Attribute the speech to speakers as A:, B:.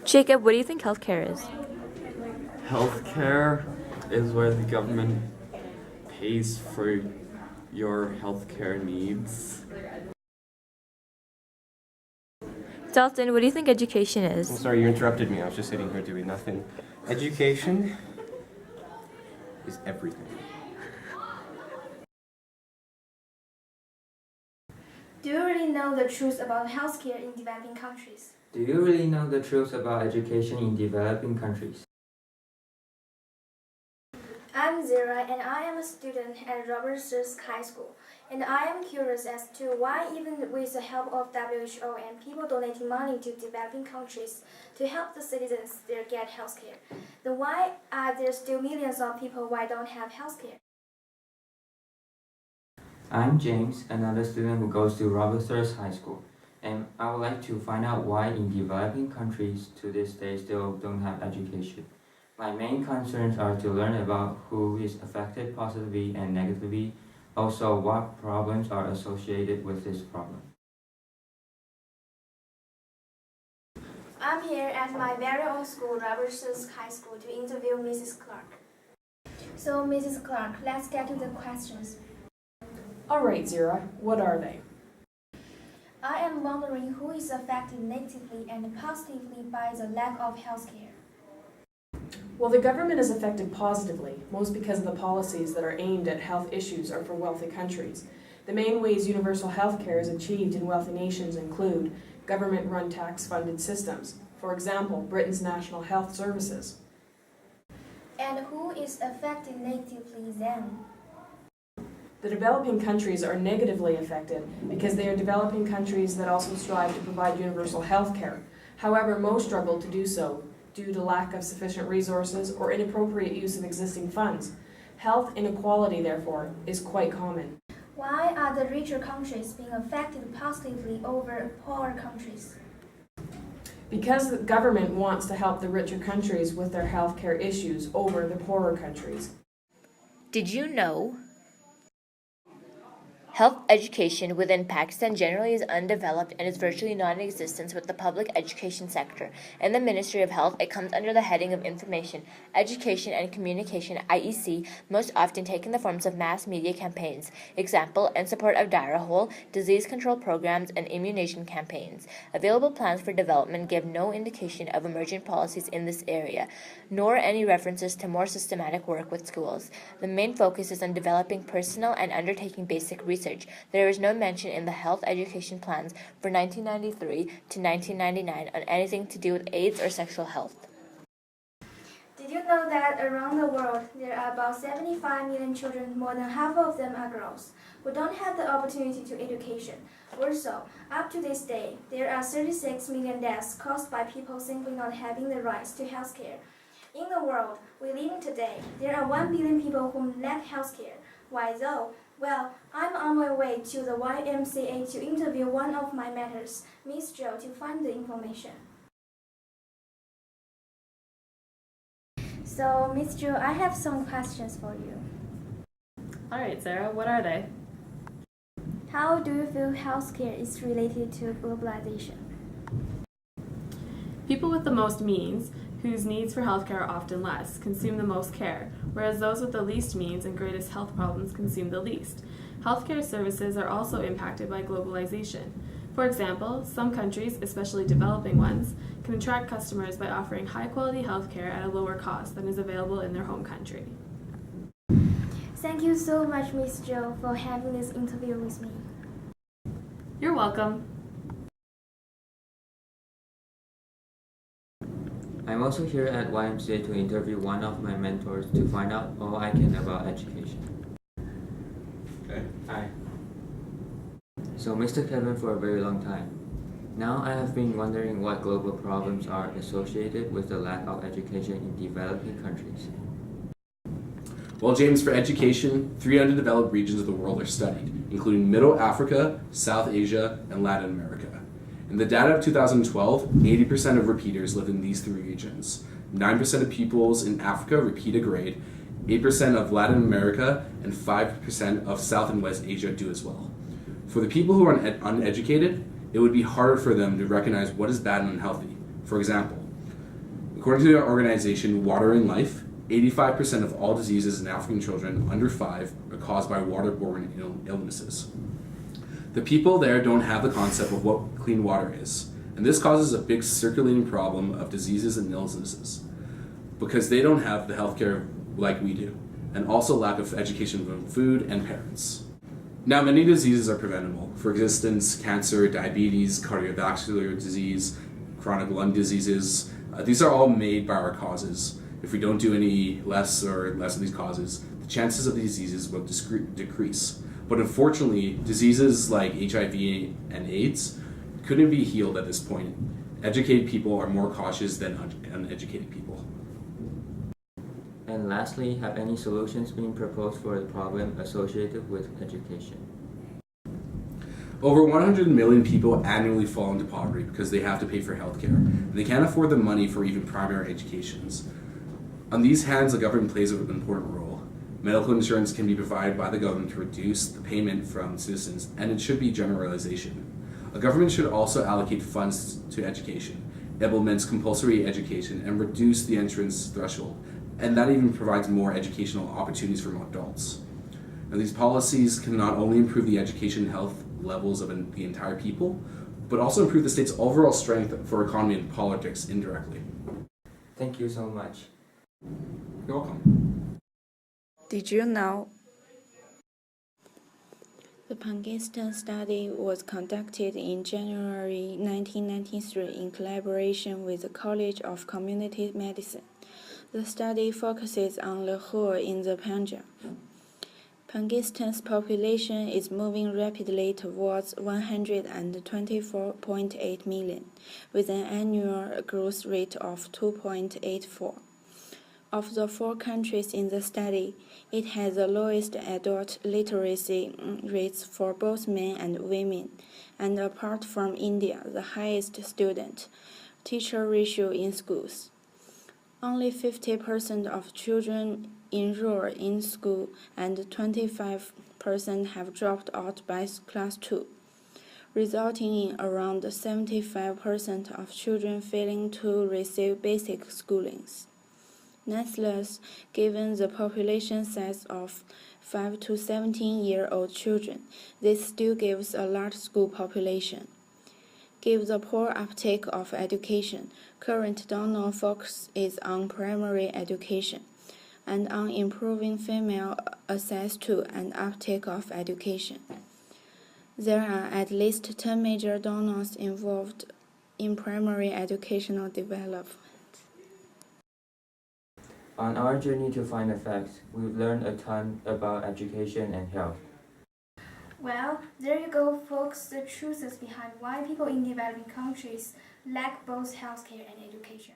A: Jacob, what do you think healthcare is?
B: Healthcare is where the government pays for your healthcare needs.
A: Dalton, what do you think education
C: I'm
A: is?
C: sorry, you interrupted me. I was just sitting here doing nothing. Education is everything.
D: Do you really know the truth about healthcare in developing countries?
E: Do you really know the truth about education in developing countries?
D: I'm Zera and I am a student at Roberts High School. And I am curious as to why, even with the help of WHO and people donating money to developing countries to help the citizens there get healthcare, then why are there still millions of people who don't have healthcare?
E: I'm James, another student who goes to Roberts High School, and I would like to find out why in developing countries to this day still don't have education. My main concerns are to learn about who is affected positively and negatively, also what problems are associated with this problem.
D: I'm here at my very own school, Roberts High School, to interview Mrs. Clark. So, Mrs. Clark, let's get to the questions.
F: All right, Zera, what are they?
D: I am wondering who is affected negatively and positively by the lack of healthcare.
F: Well, the government is affected positively, most because of the policies that are aimed at health issues are for wealthy countries. The main ways universal health care is achieved in wealthy nations include government-run tax-funded systems, for example, Britain's National Health Services.
D: And who is affected negatively then?
F: The developing countries are negatively affected because they are developing countries that also strive to provide universal health care. However, most struggle to do so due to lack of sufficient resources or inappropriate use of existing funds. Health inequality, therefore, is quite common.
D: Why are the richer countries being affected positively over poorer countries?
F: Because the government wants to help the richer countries with their healthcare issues over the poorer countries.
A: Did you know health education within Pakistan generally is undeveloped and is virtually non-existent with the public education sector? In the Ministry of Health, it comes under the heading of Information, Education and Communication (IEC), most often taking the forms of mass media campaigns, example, in support of Dara Hole, disease control programs, and immunization campaigns. Available plans for development give no indication of emergent policies in this area, nor any references to more systematic work with schools. The main focus is on developing personnel and undertaking basic research. There is no mention in the health education plans for 1993 to 1999 on anything to do with AIDS or sexual health.
D: Did you know that around the world there are about 75 million children, more than half of them are girls, who don't have the opportunity to education? Also, up to this day, there are 36 million deaths caused by people simply not having the rights to health care. In the world we live in today, there are 1 billion people who lack health care. Why though? Well, I'm on my way to the YMCA to interview one of my mentors, Miss Jo, to find the information. So, Miss Jo, I have some questions for you.
G: All right, Sarah, what are they?
D: How do you feel healthcare is related to globalization?
G: People with the most means, whose needs for healthcare are often less, consume the most care, whereas those with the least means and greatest health problems consume the least. Healthcare services are also impacted by globalization. For example, some countries, especially developing ones, can attract customers by offering high-quality healthcare at a lower cost than is available in their home country.
D: Thank you so much, Miss Jo, for having this interview with me.
G: You're welcome.
E: I'm also here at YMCA to interview one of my mentors to find out all I can about education.
C: Okay.
E: Hi. So, Mr. Kevin, for a very long time. Now I have been wondering what global problems are associated with the lack of education in developing countries.
H: Well, James, for education, 3 underdeveloped regions of the world are studied, including Middle Africa, South Asia, and Latin America. In the data of 2012, 80% of repeaters live in these 3 regions. 9% of pupils in Africa repeat a grade, 8% of Latin America, and 5% of South and West Asia do as well. For the people who are uneducated, it would be harder for them to recognize what is bad and unhealthy. For example, According to the organization Water in Life, 85% of all diseases in African children under 5 are caused by waterborne illnesses. The people there don't have the concept of what clean water is, and this causes a big circulating problem of diseases and illnesses because they don't have the healthcare like we do, and also lack of education from food and parents. Now, many diseases are preventable. For instance, cancer, diabetes, cardiovascular disease, chronic lung diseases. These are all made by our causes. If we don't do any less of these causes, the chances of these diseases will decrease. But unfortunately, diseases like HIV and AIDS couldn't be healed at this point. Educated people are more cautious than uneducated people.
E: And lastly, have any solutions been proposed for the problem associated with education?
H: Over 100 million people annually fall into poverty because they have to pay for healthcare. They can't afford the money for even primary educations. On these hands, the government plays an important role. Medical insurance can be provided by the government to reduce the payment from citizens, and it should be generalization. A government should also allocate funds to education, implements compulsory education, and reduce the entrance threshold, and that even provides more educational opportunities for adults. And these policies can not only improve the education and health levels of the entire people, but also improve the state's overall strength for economy and politics indirectly.
E: Thank you so much.
H: You're welcome.
I: Did you know? The Pakistan study was conducted in January 1993 in collaboration with the College of Community Medicine. The study focuses on Lahore in the Punjab. Pakistan's population is moving rapidly towards 124.8 million, with an annual growth rate of 2.84. Of the 4 countries in the study, it has the lowest adult literacy rates for both men and women, and apart from India, the highest student-teacher ratio in schools. Only 50% of children enroll in school and 25% have dropped out by class 2, resulting in around 75% of children failing to receive basic schoolings. Nonetheless, given the population size of 5 to 17-year-old children, this still gives a large school population. Given the poor uptake of education, current donor focus is on primary education and on improving female access to and uptake of education. There are at least 10 major donors involved in primary educational development.
E: On our journey to find the facts, we've learned a ton about education and health.
D: Well, there you go, folks, the truth is behind why people in developing countries lack both healthcare and education.